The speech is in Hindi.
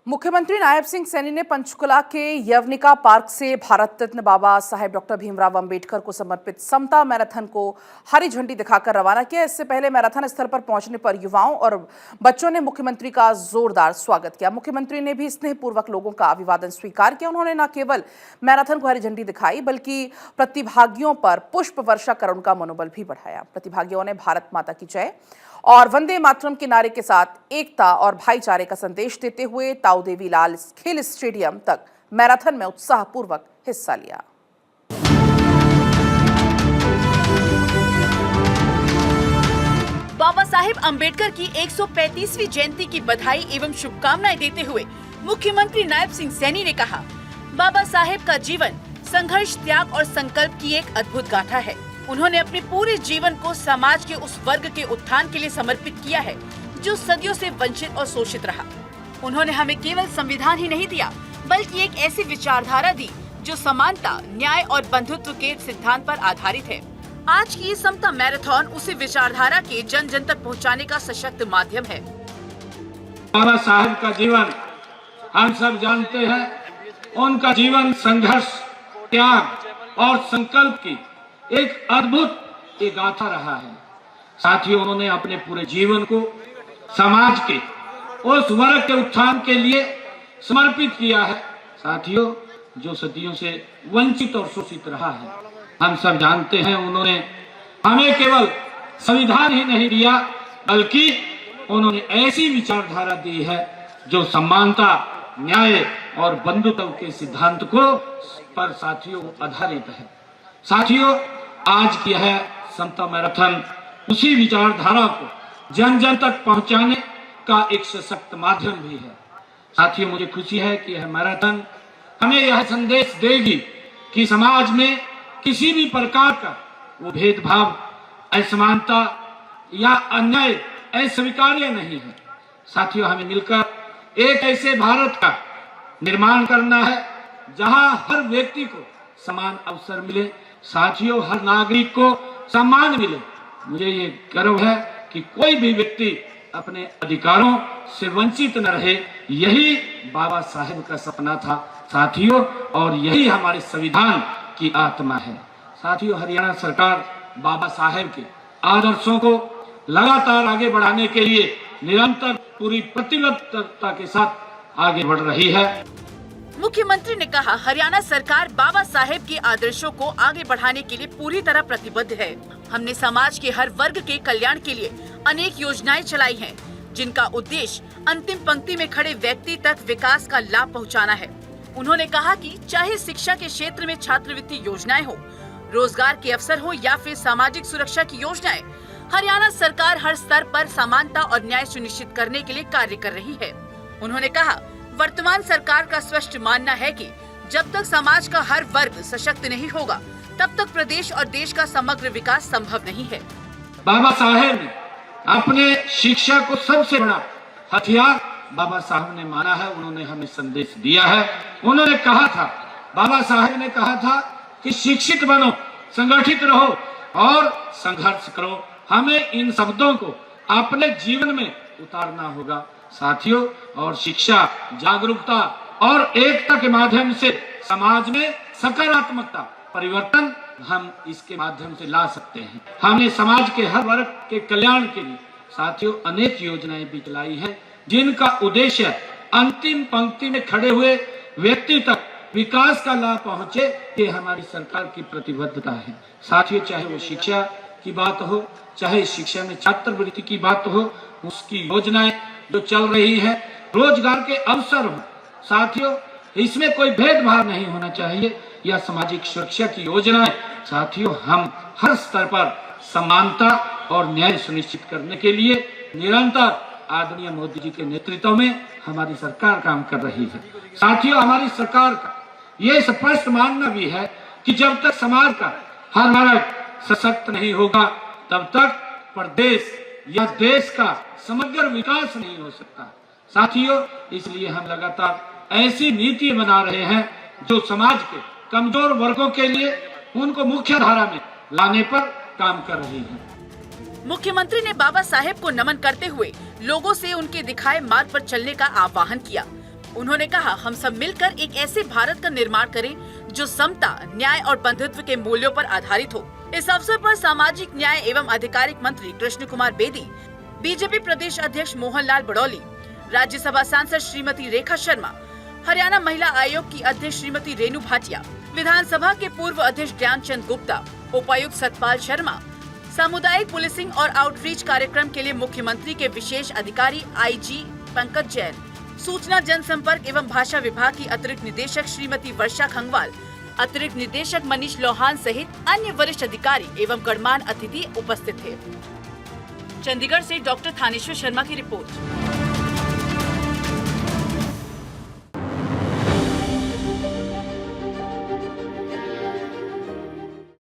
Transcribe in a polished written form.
मुख्यमंत्री नायब सिंह सैनी ने पंचकुला के यवनिका पार्क से भारत रत्न बाबा साहेब डॉक्टर भीमराव अंबेडकर को समर्पित समता मैराथन को हरी झंडी दिखाकर रवाना किया। इससे पहले मैराथन स्थल पर पहुंचने पर युवाओं और बच्चों ने मुख्यमंत्री का जोरदार स्वागत किया। मुख्यमंत्री ने भी स्नेहपूर्वक लोगों का अभिवादन स्वीकार किया। उन्होंने न केवल मैराथन को हरी झंडी दिखाई बल्कि प्रतिभागियों पर पुष्प वर्षा कर उनका मनोबल भी बढ़ाया। प्रतिभागियों ने भारत माता की जय और वंदे मातरम के नारे के साथ एकता और भाईचारे का संदेश देते हुए ताऊ देवी लाल खेल स्टेडियम तक मैराथन में उत्साहपूर्वक हिस्सा लिया। बाबा साहेब अंबेडकर की 135वीं जयंती की बधाई एवं शुभकामनाएं देते हुए मुख्यमंत्री नायब सिंह सैनी ने कहा, बाबा साहेब का जीवन संघर्ष, त्याग और संकल्प की एक अद्भुत गाथा है। उन्होंने अपने पूरे जीवन को समाज के उस वर्ग के उत्थान के लिए समर्पित किया है जो सदियों से वंचित और शोषित रहा। उन्होंने हमें केवल संविधान ही नहीं दिया बल्कि एक ऐसी विचारधारा दी जो समानता, न्याय और बंधुत्व के सिद्धांत पर आधारित है। आज की ये समता मैराथन उसी विचारधारा के जन जन तक पहुंचाने का सशक्त माध्यम है। बाबा साहेब का जीवन हम सब जानते हैं। उनका जीवन संघर्ष, त्याग और संकल्प की एक अद्भुत एक गाथा रहा है। साथियों, उन्होंने अपने पूरे जीवन को समाज के उस वर्ग के उत्थान के लिए समर्पित किया है। साथियों, जो सदियों से वंचित और शोषित रहा है। हम सब जानते हैं, उन्होंने हमें केवल संविधान ही नहीं दिया बल्कि उन्होंने ऐसी विचारधारा दी है जो समानता, न्याय और बंधुत्व के सिद्धांत को पर साथियों आधारित है। साथियों, आज की यह समता मैराथन उसी विचारधारा को जन जन तक पहुंचाने का एक सशक्त माध्यम भी है। साथियों, मुझे खुशी है कि यह मैराथन हमें यह संदेश देगी कि समाज में किसी भी प्रकार का वो भेदभाव, असमानता या अन्याय अस्वीकार्य नहीं है। साथियों, हमें मिलकर एक ऐसे भारत का निर्माण करना है जहां हर व्यक्ति को समान अवसर मिले। साथियों, हर नागरिक को सम्मान मिले। मुझे ये गर्व है कि कोई भी व्यक्ति अपने अधिकारों से वंचित न रहे। यही बाबा साहेब का सपना था साथियों, और यही हमारे संविधान की आत्मा है। साथियों, हरियाणा सरकार बाबा साहेब के आदर्शों को लगातार आगे बढ़ाने के लिए निरंतर पूरी प्रतिबद्धता के साथ आगे बढ़ रही है। मुख्यमंत्री ने कहा, हरियाणा सरकार बाबा साहेब के आदर्शों को आगे बढ़ाने के लिए पूरी तरह प्रतिबद्ध है। हमने समाज के हर वर्ग के कल्याण के लिए अनेक योजनाएं चलाई हैं, जिनका उद्देश्य अंतिम पंक्ति में खड़े व्यक्ति तक विकास का लाभ पहुंचाना है। उन्होंने कहा कि चाहे शिक्षा के क्षेत्र में छात्रवृत्ति योजनाएं हो, रोजगार के अवसर हो या फिर सामाजिक सुरक्षा की योजनाएं, हरियाणा सरकार हर स्तर पर समानता और न्याय सुनिश्चित करने के लिए कार्य कर रही है। उन्होंने कहा, वर्तमान सरकार का स्पष्ट मानना है कि जब तक समाज का हर वर्ग सशक्त नहीं होगा तब तक प्रदेश और देश का समग्र विकास संभव नहीं है। बाबा साहेब ने अपने शिक्षा को सबसे बड़ा हथियार बाबा साहेब ने माना है। उन्होंने हमें संदेश दिया है। उन्होंने कहा था, बाबा साहेब ने कहा था कि शिक्षित बनो, संगठित रहो और संघर्ष करो। हमें इन शब्दों को अपने जीवन में उतारना होगा साथियों, और शिक्षा, जागरूकता और एकता के माध्यम से समाज में सकारात्मकता परिवर्तन हम इसके माध्यम से ला सकते हैं। हमने समाज के हर वर्ग के कल्याण के लिए साथियों अनेक योजनाएं भी चलाई हैं, जिनका उद्देश्य अंतिम पंक्ति में खड़े हुए व्यक्ति तक विकास का लाभ पहुंचे। ये हमारी सरकार की प्रतिबद्धता है। साथियों, चाहे वो शिक्षा की बात हो, चाहे शिक्षा में छात्रवृत्ति की बात हो, उसकी योजनाएं जो चल रही है, रोजगार के अवसर हो। साथियों, इसमें कोई भेदभाव नहीं होना चाहिए, या सामाजिक सुरक्षा की योजनाएं। साथियों, हम हर स्तर पर समानता और न्याय सुनिश्चित करने के लिए निरंतर आदरणीय मोदी जी के नेतृत्व में हमारी सरकार काम कर रही है। साथियों, हमारी सरकार का ये स्पष्ट मानना भी है कि जब तक समाज का हर वर्ग सशक्त नहीं होगा तब तक प्रदेश या देश का समग्र विकास नहीं हो सकता। साथियों, इसलिए हम लगातार ऐसी नीति बना रहे हैं जो समाज के कमजोर वर्गों के लिए उनको मुख्य धारा में लाने पर काम कर रही है। मुख्यमंत्री ने बाबा साहेब को नमन करते हुए लोगों से उनके दिखाए मार्ग पर चलने का आह्वान किया। उन्होंने कहा, हम सब मिलकर एक ऐसे भारत का निर्माण करें जो समता, न्याय और बंधुत्व के मूल्यों पर आधारित हो। इस अवसर पर सामाजिक न्याय एवं आधिकारिक मंत्री कृष्ण कुमार बेदी, बीजेपी प्रदेश अध्यक्ष मोहन लाल बड़ौली, राज्यसभा सांसद श्रीमती रेखा शर्मा, हरियाणा महिला आयोग की अध्यक्ष श्रीमती रेणु भाटिया, विधानसभा के पूर्व अध्यक्ष ज्ञानचंद गुप्ता, उपायुक्त सतपाल शर्मा, सामुदायिक पुलिसिंग और आउटरीच कार्यक्रम के लिए मुख्यमंत्री के विशेष अधिकारी IG पंकज जैन, सूचना जनसंपर्क एवं भाषा विभाग की अतिरिक्त निदेशक श्रीमती वर्षा खंगवाल, अतिरिक्त निदेशक मनीष लोहान सहित अन्य वरिष्ठ अधिकारी एवं गणमान्य अतिथि उपस्थित थे। चंडीगढ़ से डॉक्टर थानेश्वर शर्मा की रिपोर्ट।